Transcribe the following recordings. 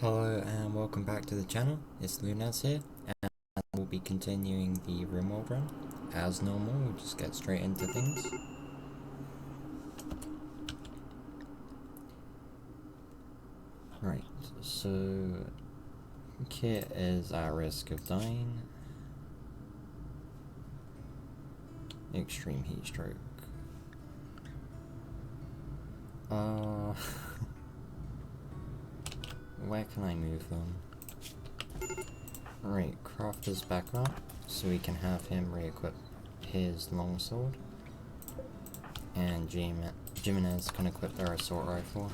Hello and welcome back to the channel. It's Lunaz here, and we'll be continuing the Rimworld run. As normal, we'll just get straight into things. Right, so Kit is at risk of dying. Extreme heat stroke. Where can I move them? Right, Crafter's back up, so we can have him re-equip his longsword. And Jimenez can equip their assault rifle.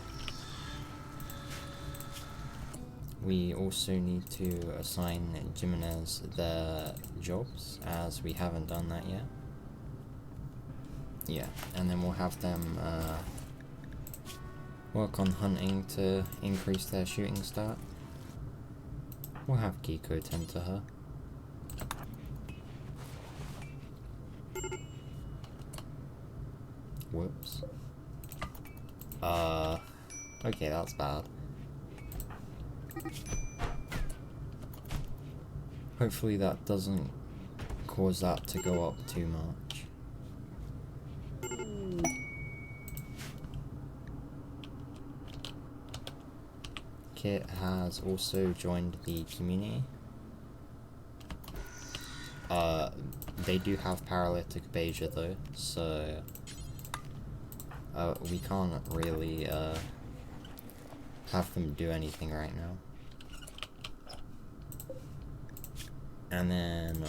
We also need to assign Jimenez their jobs, as we haven't done that yet. Yeah, and then we'll have them work on hunting to increase their shooting stat. We'll have Kiko tend to her. Whoops. Okay, that's bad. Hopefully that doesn't cause that to go up too much. Kit has also joined the community. They do have paralytic Beja though, so we can't really have them do anything right now. And then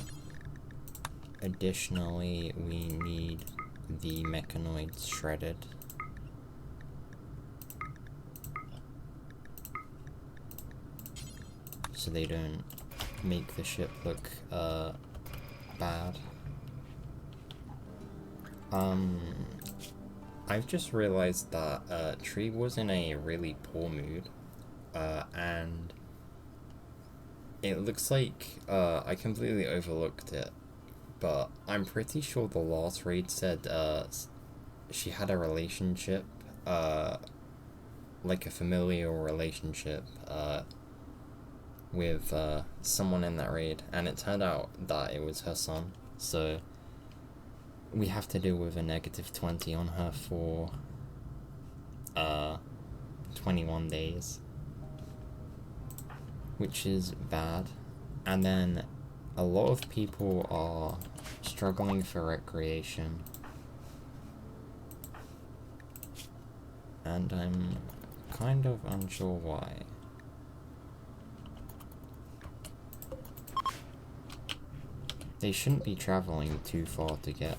additionally we need the mechanoids shredded. So they don't make the ship look bad. I've just realized that Tree was in a really poor mood, and it looks like I completely overlooked it, but I'm pretty sure the last raid said she had a relationship, like a familial relationship, with someone in that raid, and it turned out that it was her son, so we have to deal with a negative 20 on her for 21 days, which is bad. And then a lot of people are struggling for recreation, and I'm kind of unsure why. They shouldn't be traveling too far to get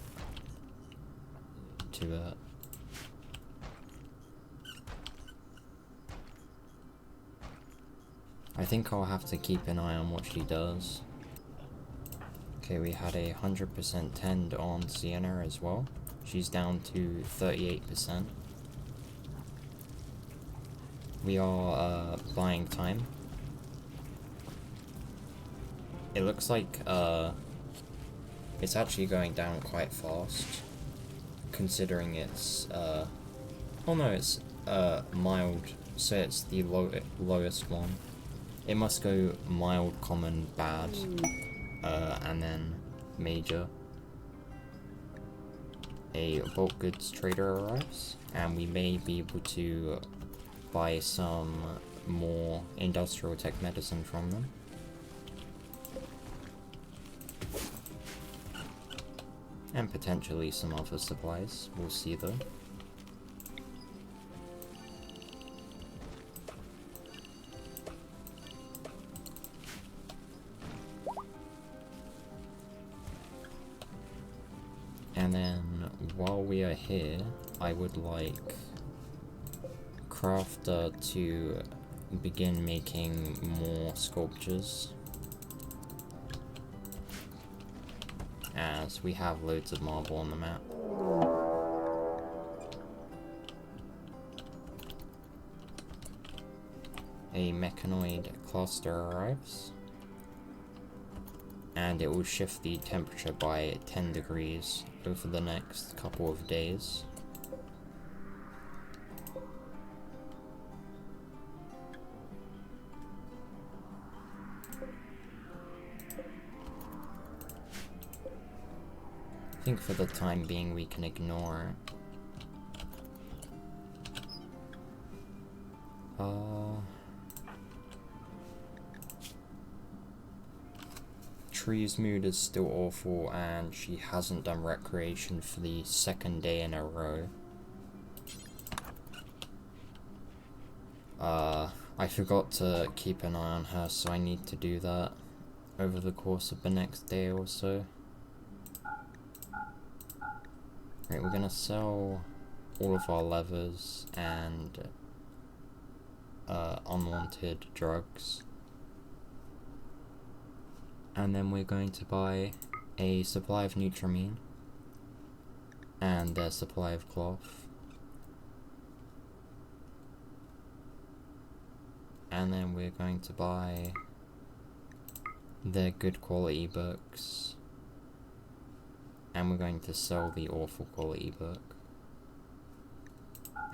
to it. I think I'll have to keep an eye on what she does. Okay, we had a 100% tend on Sienna as well. She's down to 38%. We are buying time. It looks like it's actually going down quite fast, considering it's oh no, it's mild, so it's the lowest one. It must go mild, common, bad, and then major. A bulk goods trader arrives, and we may be able to buy some more industrial tech medicine from them. And potentially some other supplies, we'll see though. And then while we are here, I would like Crafter to begin making more sculptures, as we have loads of marble on the map. A mechanoid cluster arrives, and it will shift the temperature by 10 degrees over the next couple of days. think for the time being we can ignore it. Tree's mood is still awful, and she hasn't done recreation for the second day in a row. I forgot to keep an eye on her, so I need to do that over the course of the next day or so. Right, we're gonna sell all of our levers and unwanted drugs. And then we're going to buy a supply of Nutramine and a supply of cloth. And then we're going to buy the good quality books. And we're going to sell the awful quality book.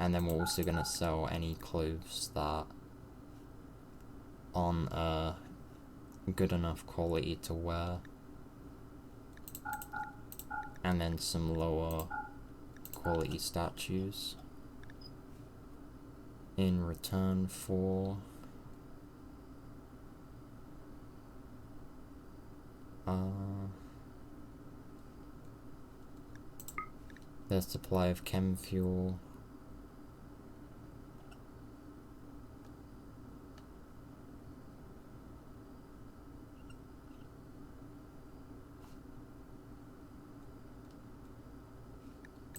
And then we're also going to sell any clothes that aren't good enough quality to wear. And then some lower quality statues in return for the supply of chem fuel.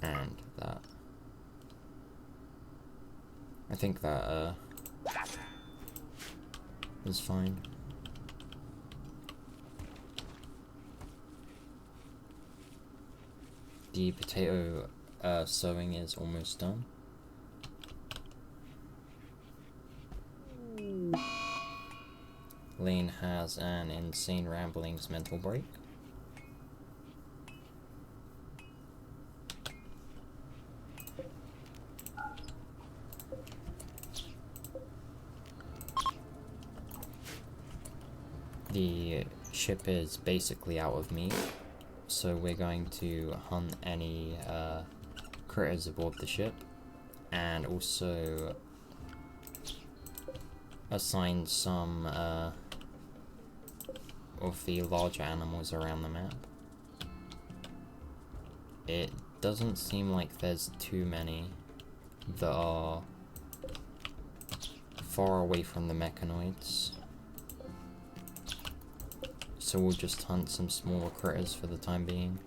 And that. I think that is fine. The potato sowing is almost done. Lane has an insane ramblings mental break. The ship is basically out of meat, so we're going to hunt any critters aboard the ship, and also assign some of the larger animals around the map. It doesn't seem like there's too many that are far away from the mechanoids. So we'll just hunt some smaller critters for the time being.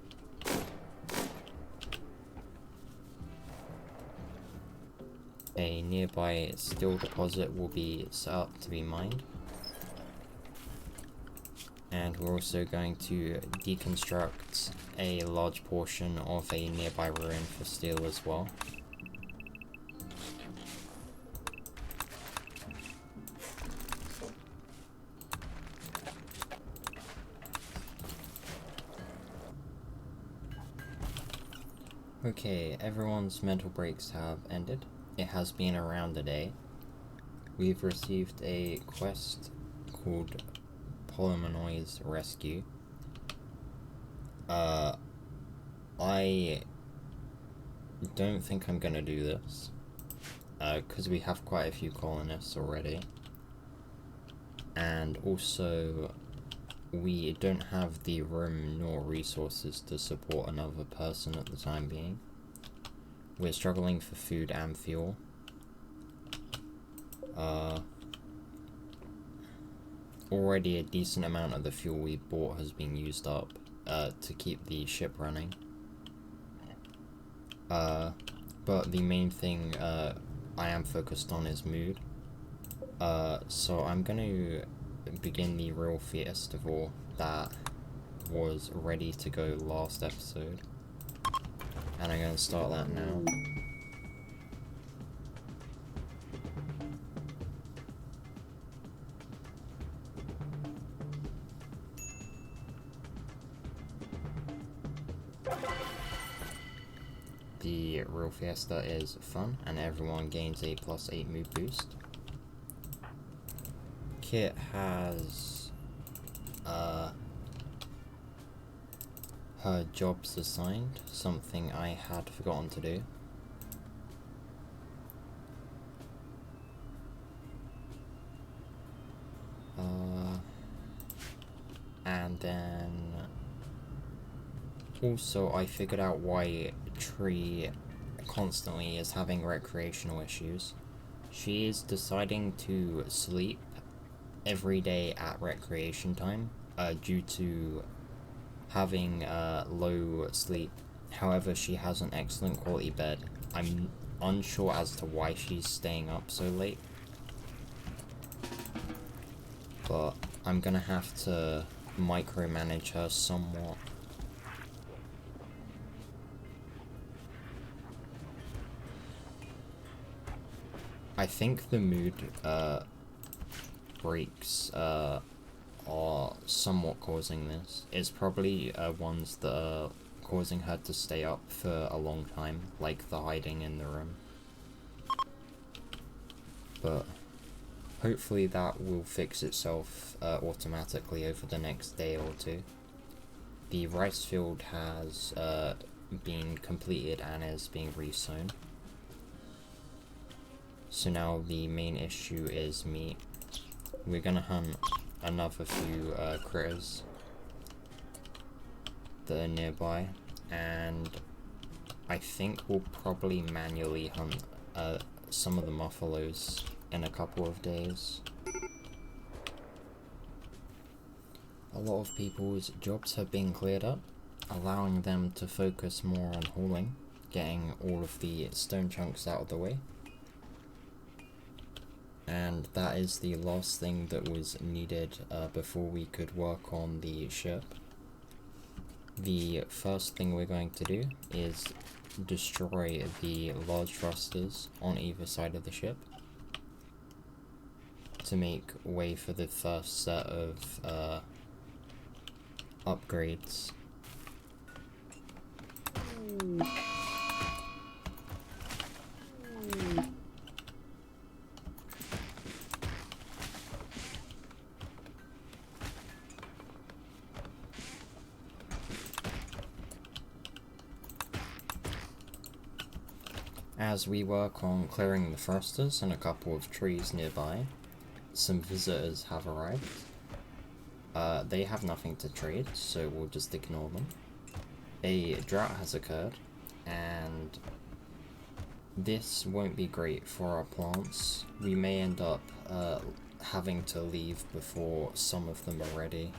A nearby steel deposit will be set up to be mined. And we're also going to deconstruct a large portion of a nearby ruin for steel as well. Okay, everyone's mental breaks have ended. It has been around a day. We've received a quest called Polymenoid's Rescue. I don't think I'm gonna do this, because we have quite a few colonists already. And also, we don't have the room nor resources to support another person at the time being. We're struggling for food and fuel. Already a decent amount of the fuel we bought has been used up to keep the ship running. But the main thing I am focused on is mood. So I'm gonna begin the real festival that was ready to go last episode, and I'm gonna start that now. The real fiesta is fun, and everyone gains a +8 mood boost. Kit has her jobs assigned, something I had forgotten to do. And then also I figured out why Tree constantly is having recreational issues. She is deciding to sleep every day at recreation time due to having low sleep. However, she has an excellent quality bed. I'm unsure as to why she's staying up so late, but I'm gonna have to micromanage her somewhat. I think the mood breaks are somewhat causing this. It's probably ones that are causing her to stay up for a long time, like the hiding in the room. But hopefully that will fix itself automatically over the next day or two. The rice field has been completed and is being resown. So now the main issue is meat. We're gonna hunt another few critters that are nearby, and I think we'll probably manually hunt some of the muffalos in a couple of days. A lot of people's jobs have been cleared up, allowing them to focus more on hauling, getting all of the stone chunks out of the way. And that is the last thing that was needed before we could work on the ship. The first thing we're going to do is destroy the large thrusters on either side of the ship to make way for the first set of upgrades. As we work on clearing the thrusters and a couple of trees nearby, some visitors have arrived. They have nothing to trade, so we'll just ignore them. A drought has occurred, and this won't be great for our plants. We may end up having to leave before some of them are ready.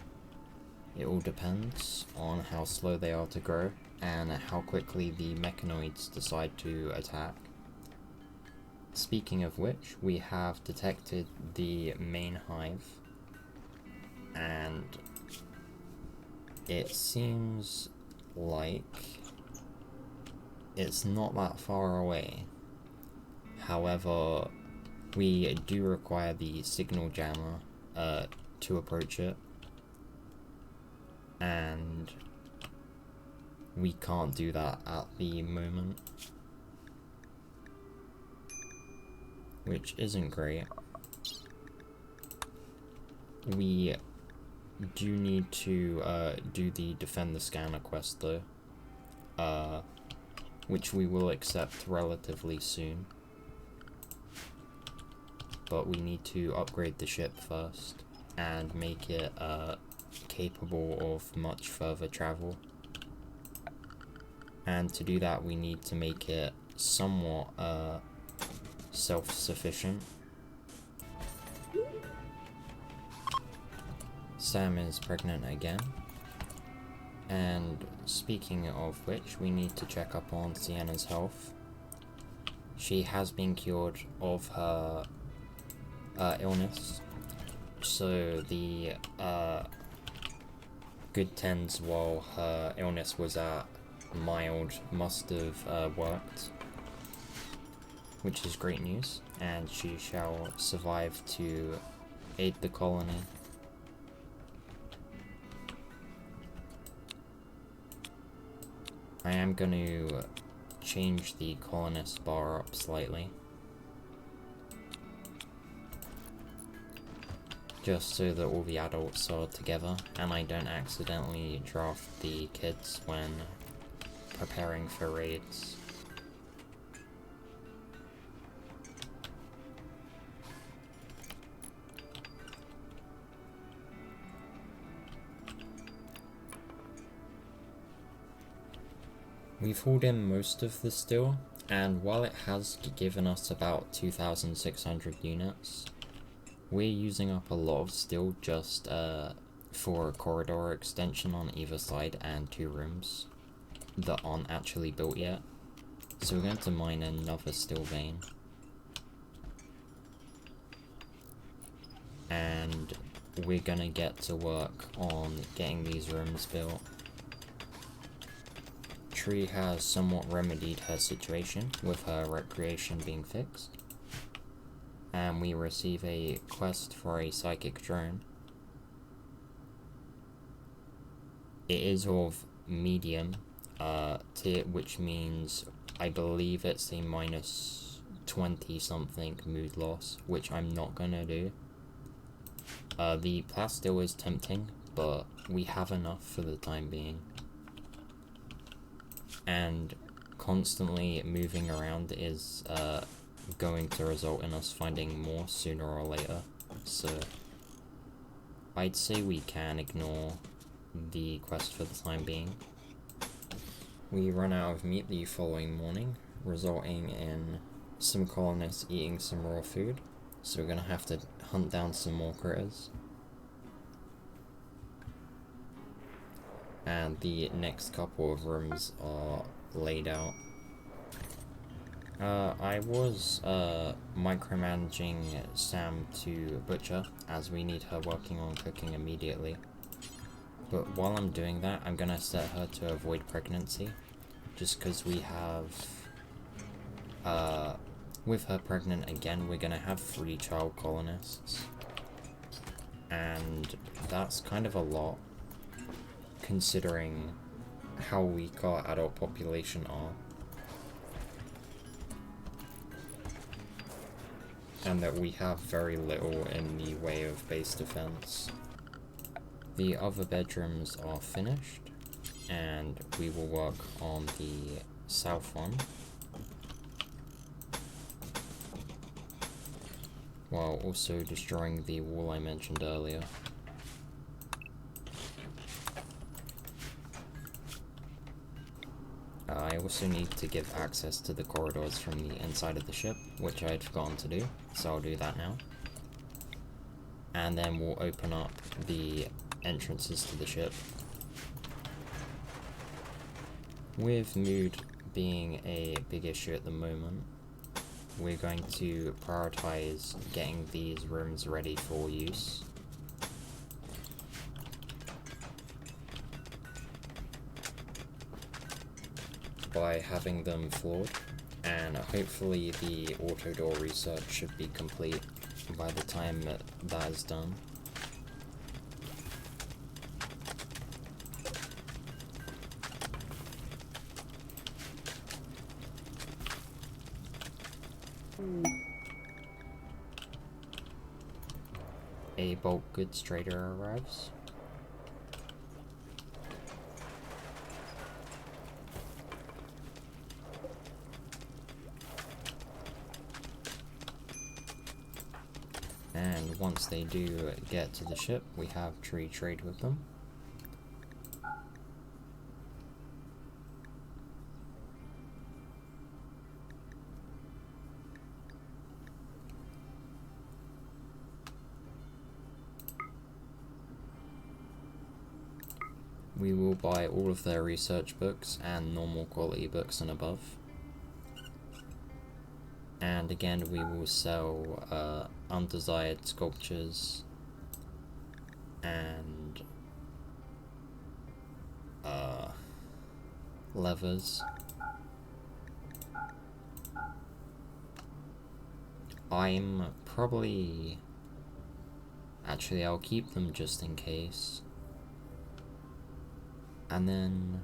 It all depends on how slow they are to grow and how quickly the mechanoids decide to attack. Speaking of which, we have detected the main hive, and it seems like it's not that far away. However, we do require the signal jammer to approach it, and we can't do that at the moment, which isn't great. We do need to do the defend the scanner quest though, which we will accept relatively soon, but we need to upgrade the ship first and make it capable of much further travel. And to do that, we need to make it somewhat self-sufficient. Sam is pregnant again. And speaking of which, we need to check up on Sienna's health. She has been cured of her illness, so the good tens while her illness was at mild must have worked, which is great news, and she shall survive to aid the colony. I am going to change the colonist bar up slightly. just so that all the adults are together and I don't accidentally draft the kids when preparing for raids. We've hauled in most of the steel, and while it has given us about 2,600 units, we're using up a lot of steel just for a corridor extension on either side and 2 rooms that aren't actually built yet. So we're going to mine another steel vein. And we're gonna get to work on getting these rooms built. Tree has somewhat remedied her situation with her recreation being fixed. And we receive a quest for a psychic drone. It is of medium tier, which means I believe it's a minus 20 something mood loss, which I'm not gonna do. The plasteel is tempting, but we have enough for the time being. And constantly moving around is going to result in us finding more sooner or later, so I'd say we can ignore the quest for the time being. We run out of meat the following morning, resulting in some colonists eating some raw food, so we're gonna have to hunt down some more critters. And the next couple of rooms are laid out. I was micromanaging Sam to butcher, as we need her working on cooking immediately. But while I'm doing that, I'm gonna set her to avoid pregnancy, just because we have, with her pregnant again, we're gonna have 3 child colonists. And that's kind of a lot, considering how weak our adult population are. And that we have very little in the way of base defense. The other bedrooms are finished, and we will work on the south one, while also destroying the wall I mentioned earlier. I also need to give access to the corridors from the inside of the ship, which I had forgotten to do, so I'll do that now. And then we'll open up the entrances to the ship. With mood being a big issue at the moment, we're going to prioritize getting these rooms ready for use. By having them floored, and hopefully the auto door research should be complete by the time that is done. A bulk goods trader arrives. And once they do get to the ship, we have Tree trade with them. We will buy all of their research books and normal quality books and above. And again, we will sell undesired sculptures and levers. I'm probably... Actually, I'll keep them just in case. And then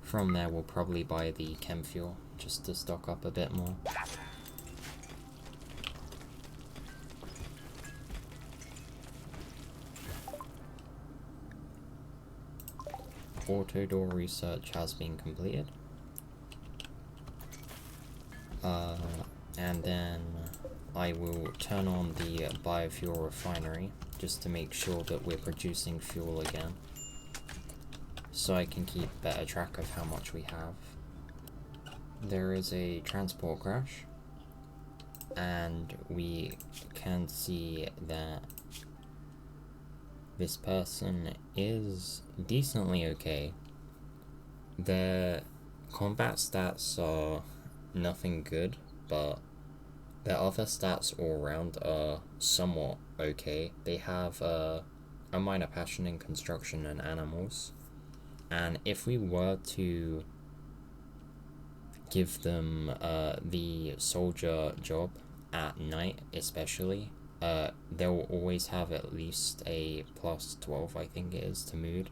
from there we'll probably buy the chem fuel just to stock up a bit more. auto door research has been completed. And then I will turn on the biofuel refinery just to make sure that we're producing fuel again, so I can keep better track of how much we have. There is a transport crash, and we can see that this person is decently okay. Their combat stats are nothing good, but their other stats all around are somewhat okay. They have a minor passion in construction and animals, and if we were to give them the soldier job at night especially, they'll always have at least a plus 12, I think it is, to mood,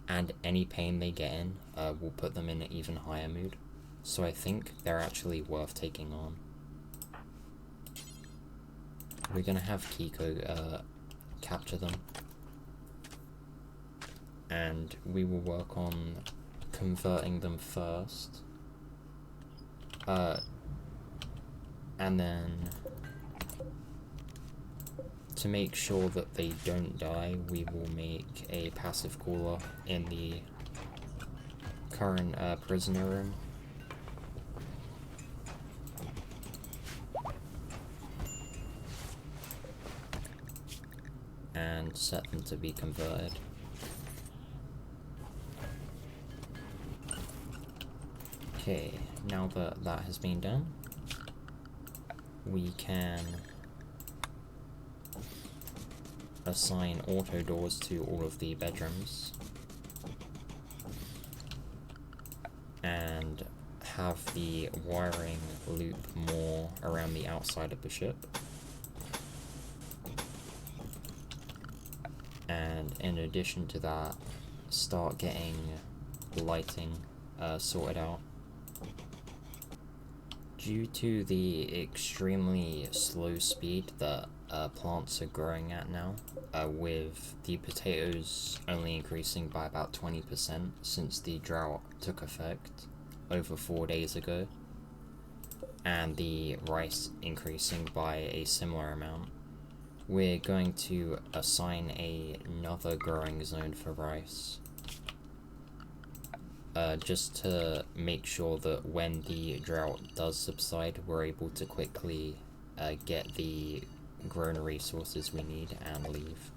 and any pain they get in will put them in an even higher mood, so I think they're actually worth taking on. We're gonna have Kiko capture them, and we will work on converting them first, and then to make sure that they don't die, we will make a passive cooler in the current prisoner room. And set them to be converted. Okay, now that that has been done, we can assign auto doors to all of the bedrooms and have the wiring loop more around the outside of the ship. And in addition to that, start getting lighting sorted out. Due to the extremely slow speed that plants are growing at now, with the potatoes only increasing by about 20% since the drought took effect over 4 days ago, and the rice increasing by a similar amount, we're going to assign another growing zone for rice, just to make sure that when the drought does subside, we're able to quickly get the grown resources we need and leave.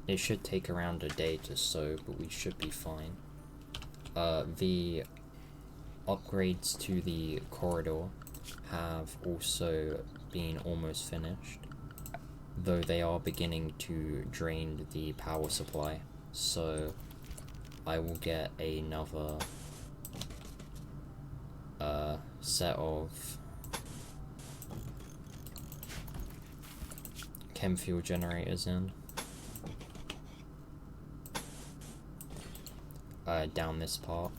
It should take around a day to sow, but we should be fine. The upgrades to the corridor have also been almost finished, though they are beginning to drain the power supply, so I will get another set of chem fuel generators in down this part.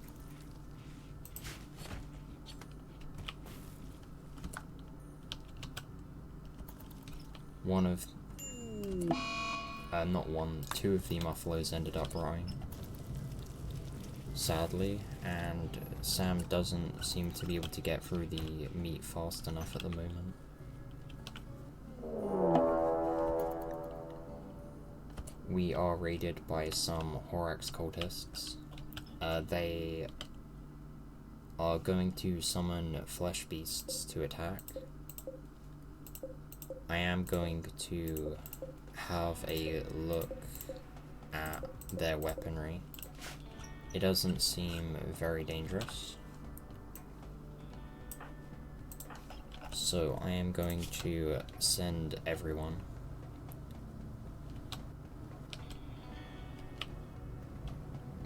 Two of the mufflers ended up rotting, sadly, and Sam doesn't seem to be able to get through the meat fast enough at the moment. We are raided by some Horax cultists. They are going to summon flesh beasts to attack. I am going to have a look at their weaponry. It doesn't seem very dangerous, so I am going to send everyone.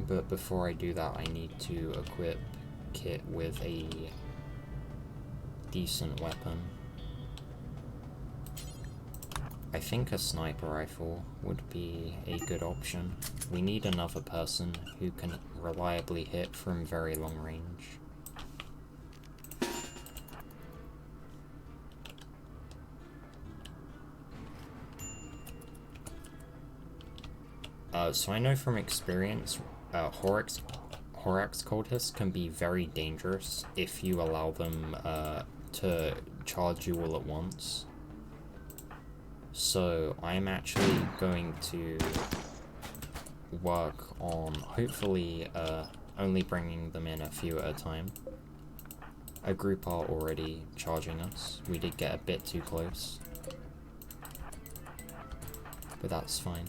But before I do that, I need to equip Kit with a decent weapon. I think a sniper rifle would be a good option. We need another person who can reliably hit from very long range. So I know from experience, Horax cultists can be very dangerous if you allow them to charge you all at once. So I'm actually going to work on hopefully only bringing them in a few at a time. A group are already charging us. We did get a bit too close, but that's fine.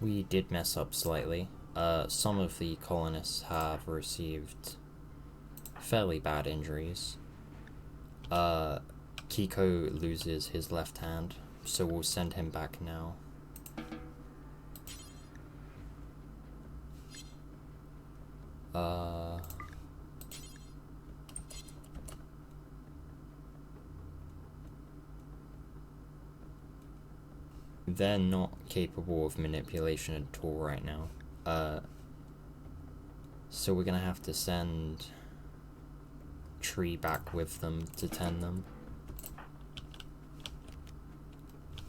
We did mess up slightly. Some of the colonists have received fairly bad injuries. Kiko loses his left hand, so we'll send him back now. They're not capable of manipulation at all right now. So we're gonna have to send Tree back with them to tend them.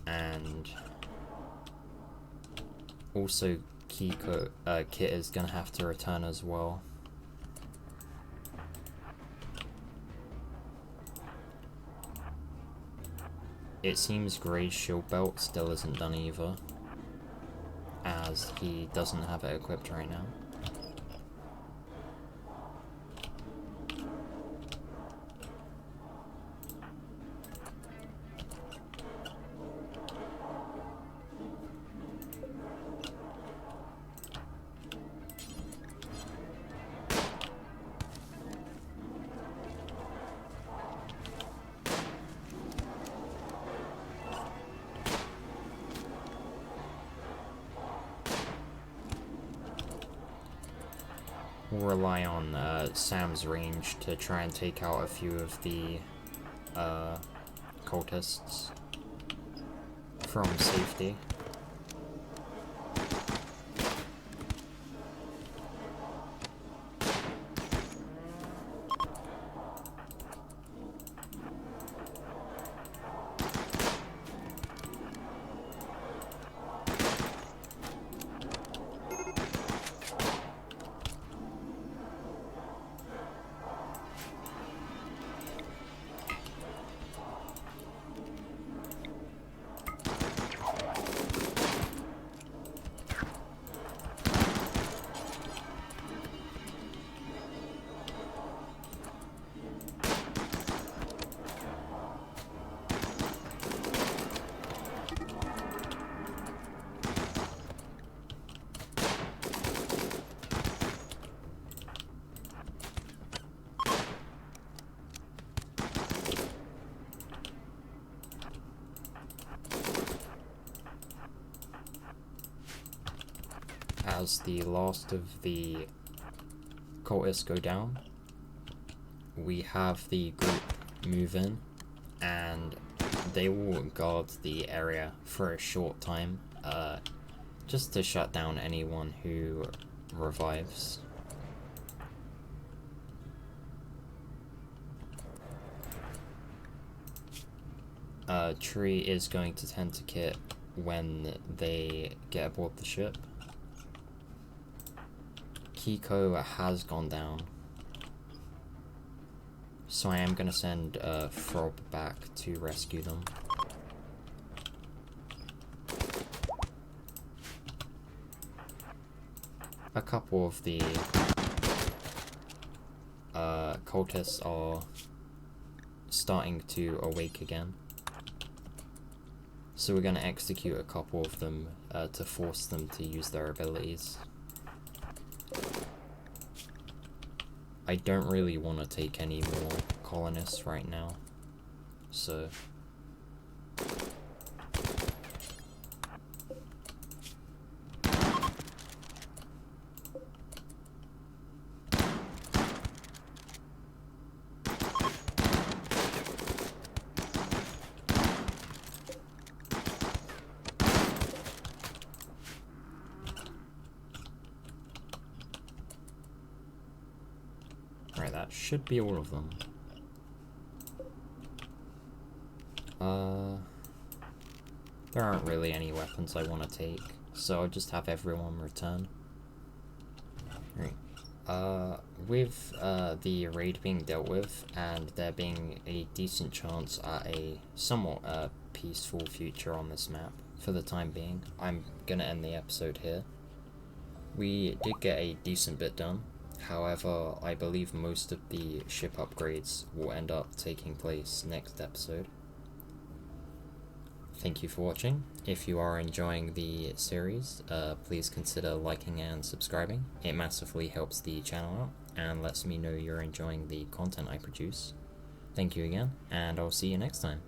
And also Kit is gonna have to return as well. It seems Gray's shield belt still isn't done either, as he doesn't have it equipped right now. We'll rely on Sam's range to try and take out a few of the cultists from safety. As the last of the cultists go down, we have the group move in, and they will guard the area for a short time, just to shut down anyone who revives. Tree is going to tend to Kit when they get aboard the ship. Kiko has gone down, so I am going to send Frob back to rescue them. A couple of the cultists are starting to awake again. So we're going to execute a couple of them to force them to use their abilities. I don't really want to take any more colonists right now, so... Right, that should be all of them. There aren't really any weapons I want to take, so I'll just have everyone return. Right. With the raid being dealt with, and there being a decent chance at a somewhat peaceful future on this map, for the time being, I'm gonna end the episode here. We did get a decent bit done. However, I believe most of the ship upgrades will end up taking place next episode. Thank you for watching. If you are enjoying the series, please consider liking and subscribing. It massively helps the channel out and lets me know you're enjoying the content I produce. Thank you again, and I'll see you next time.